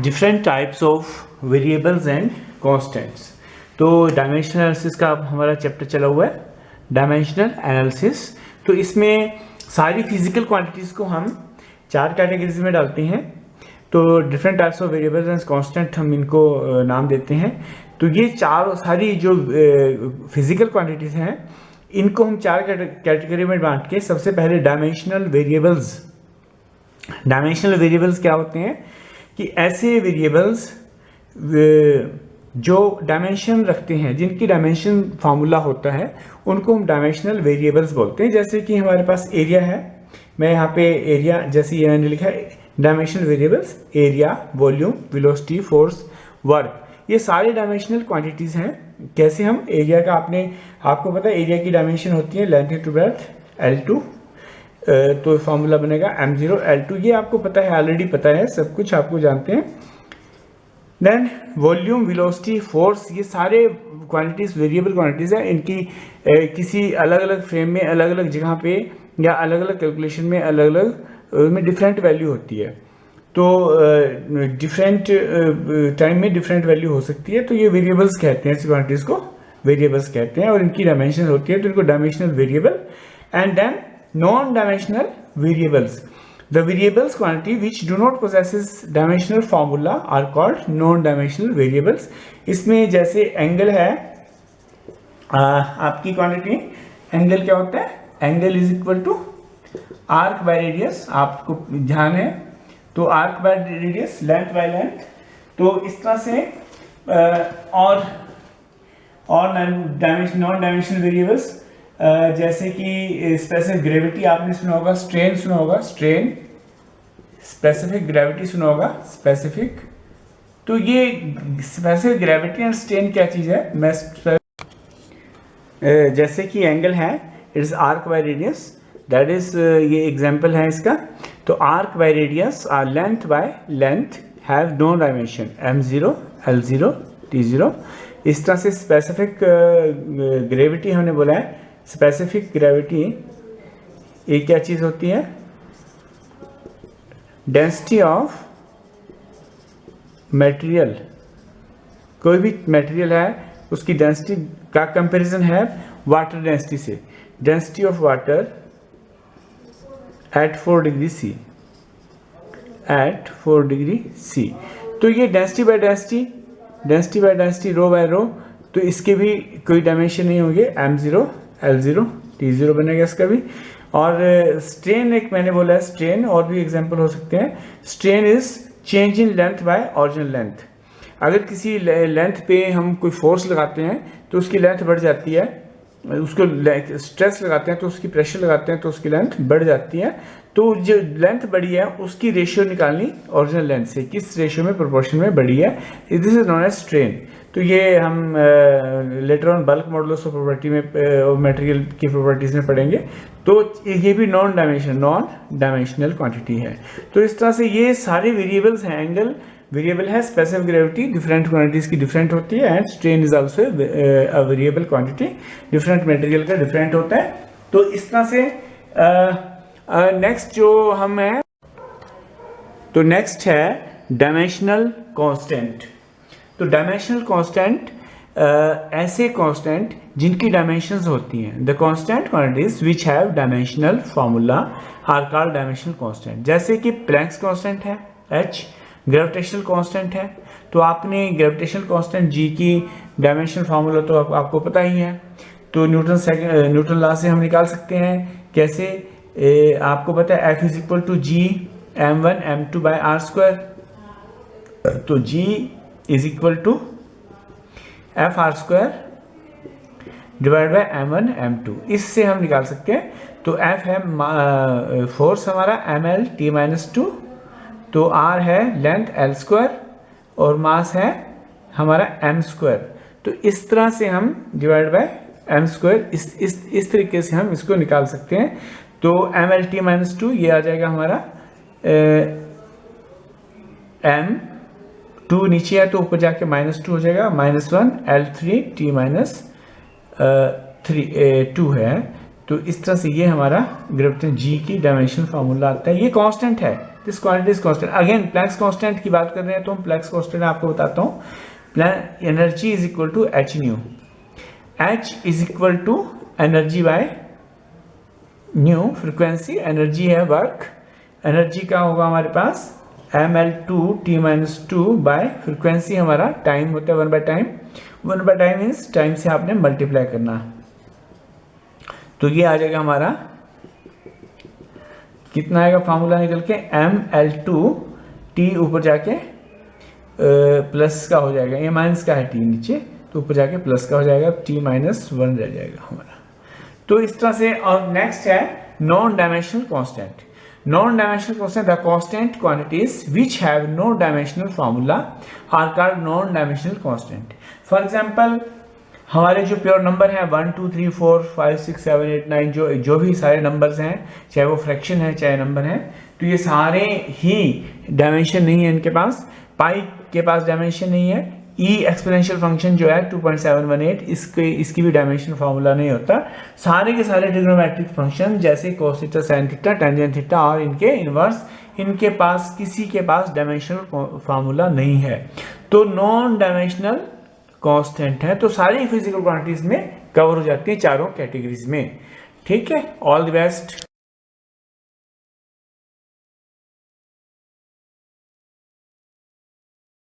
Different types of variables and constants. तो dimensional analysis का अब हमारा चैप्टर चला हुआ है, डायमेंशनल एनालिसिस। तो इसमें सारी फिजिकल क्वांटिटीज़ को हम 4 कैटेगरीज में डालते हैं। तो different types of variables and constant हम इनको नाम देते हैं। तो ये सारी जो फिजिकल क्वांटिटीज़ हैं इनको हम 4 कैटेगरी में बांट के, सबसे पहले डायमेंशनल वेरिएबल्स क्या होते हैं कि ऐसे वेरिएबल्स जो डायमेंशन रखते हैं, जिनकी डायमेंशन फार्मूला होता है, उनको हम डायमेंशनल वेरिएबल्स बोलते हैं। जैसे कि हमारे पास एरिया है, मैं यहाँ पे एरिया जैसे ये मैंने लिखा है dimensional variables, area, volume, velocity, force, work, ये सारे डायमेंशनल क्वांटिटीज़ हैं। कैसे हम एरिया का आपको पता है एरिया की डायमेंशन होती है लेंथ इंटू ब्रेड्थ L2, तो फॉर्मूला बनेगा m0 L2, ये आपको पता है, ऑलरेडी पता है, सब कुछ आपको जानते हैं। देन वॉल्यूम, वेलोसिटी, फोर्स, ये सारे क्वांटिटीज़ वेरिएबल क्वांटिटीज़ हैं। इनकी किसी अलग अलग फ्रेम में, अलग अलग जगह पे या अलग अलग कैलकुलेशन में, अलग अलग में डिफरेंट वैल्यू होती है। तो डिफरेंट टाइम में डिफरेंट वैल्यू हो सकती है। तो ये वेरिएबल्स कहते हैं, ऐसी क्वांटिटीज़ को वेरिएबल्स कहते हैं, और इनकी डायमेंशन होती है, तो इनको dimensional variable. And then non dimensional variables, the variables quantity which do not possesses dimensional formula are called non dimensional variables. इसमें जैसे एंगल है, आपकी क्वांटिटी एंगल क्या होता है, angle is equal to arc by radius, आपको ध्यान है, तो arc by radius, length by length. तो इस तरह से और नॉन डायमेंशनल वेरिएबल्स जैसे कि स्पेसिफिक ग्रेविटी आपने सुना होगा, स्ट्रेन सुना होगा, स्ट्रेन, स्पेसिफिक ग्रेविटी सुना होगा, स्पेसिफिक। तो ये स्पेसिफिक ग्रेविटी एंड स्ट्रेन क्या चीज़ है, मैं जैसे कि एंगल है, it's arc by radius, that is, ये एग्जांपल है इसका। तो आर्क बाय रेडियस और length by length have no dimension, m0 L0 T0। इस तरह से स्पेसिफिक ग्रेविटी हमने बोला है, स्पेसिफिक ग्रेविटी ये क्या चीज़ होती है, डेंसिटी ऑफ मटेरियल, कोई भी मटेरियल है उसकी डेंसिटी का कंपैरिजन है वाटर डेंसिटी से, density of water at 4 degree C, at 4 degree C। तो ये density by density, rho by rho, तो इसके भी कोई डायमेंशन नहीं होंगे, m0 L0 T0 बनेगा इसका भी। और स्ट्रेन एक मैंने बोला है, स्ट्रेन और भी एग्जांपल हो सकते हैं। Strain is change in length bye original length. अगर किसी लेंथ पे हम कोई फोर्स लगाते हैं तो उसकी लेंथ बढ़ जाती है, उसको स्ट्रेस लगाते हैं तो उसकी प्रेशर लगाते हैं तो उसकी लेंथ बढ़ जाती है। तो जो लेंथ बढ़ी है उसकी रेशियो निकालनी ओरिजिनल लेंथ से, किस रेशियो में, प्रोपोर्शन में बढ़ी है, this is known as strain. तो ये हम later on bulk modulus of property में, मटेरियल की प्रॉपर्टीज में पढ़ेंगे। तो ये भी नॉन डायमेंशनल क्वांटिटी है। तो इस तरह से ये सारे वेरिएबल्स हैं। एंगल वेरिएबल है, स्पेसिफिक ग्रेविटी डिफरेंट क्वांटिटीज की डिफरेंट होती है, and strain is also a variable quantity, different material का डिफरेंट होता है। तो इस तरह से नेक्स्ट जो हम है, तो नेक्स्ट है डायमेंशनल कांस्टेंट। तो डायमेंशनल कांस्टेंट ऐसे कांस्टेंट जिनकी डायमेंशंस होती हैं, the constant quantities which have dimensional formula are called dimensional constant. जैसे कि प्लैंक्स कांस्टेंट है H, ग्रेविटेशनल कांस्टेंट है। तो आपने ग्रेविटेशनल कांस्टेंट G की डायमेंशनल फार्मूला तो आपको पता ही है। तो न्यूटन लॉ से हम निकाल सकते हैं। कैसे, आपको पता है F is equal to G m1 m2 by r square. तो G is equal to F R square divide by m1 m2, इससे हम निकाल सकते हैं। तो F है फोर्स हमारा ml t-2, तो R है लेंथ L स्क्वायर, और मास है हमारा m स्क्वायर। तो इस तरह से हम डिवाइड बाय m स्क्वायर, इस तरीके से हम इसको निकाल सकते हैं। तो ml t-2 ये आ जाएगा हमारा m2 नीचे है तो ऊपर जाके -2 हो जाएगा, -1 L3 t-2 है। तो इस तरह से ये हमारा ग्रेविटेशन G की डायमेंशन फार्मूला आता है। ये कांस्टेंट है, this quantity is constant. Again Planck's constant की बात कर रहे हैं तो हम प्लैंक्स कांस्टेंट आपको बताता हूँ। Energy is equal to H nu, H is equal to energy by nu, frequency energy है वर्क, एनर्जी का होगा हमारे पास ml2t-2 बाय फ्रिक्वेंसी हमारा टाइम होता है 1 by time, 1 by time means time से आपने मल्टीप्लाई करना, तो ये आ जाएगा हमारा कितना आएगा फार्मूला निकल के ml2t ऊपर जाके प्लस का हो जाएगा, ये माइनस का है t नीचे तो ऊपर जाके प्लस का हो जाएगा, t-1 रह जाएगा हमारा। तो इस तरह से। और नेक्स्ट है non dimensional constant. Non-dimensional constant, the constant quantities which have no dimensional formula are called non-dimensional constant. For example, हमारे जो प्योर नंबर हैं 1 2 3 4 5 6 7 8 9 जो भी सारे नंबर्स हैं, चाहे वो फ्रैक्शन है चाहे नंबर हैं, तो ये सारे ही डायमेंशन नहीं है इनके पास। पाई के पास डायमेंशन नहीं है। ई एक्सपोनेंशियल फंक्शन जो है 2.718 इसकी भी डायमेंशन फार्मूला नहीं होता। सारे के सारे ट्रिग्नोमेट्रिक फंक्शन जैसे cos theta, sine theta, tangent theta और इनके इनवर्स, इनके पास किसी के पास डायमेंशनल फार्मूला नहीं है, तो नॉन डायमेंशनल कांस्टेंट है। तो सारी फिजिकल क्वांटिटीज में कवर हो जाती है चारों कैटेगरीज में। ठीक है, ऑल द बेस्ट।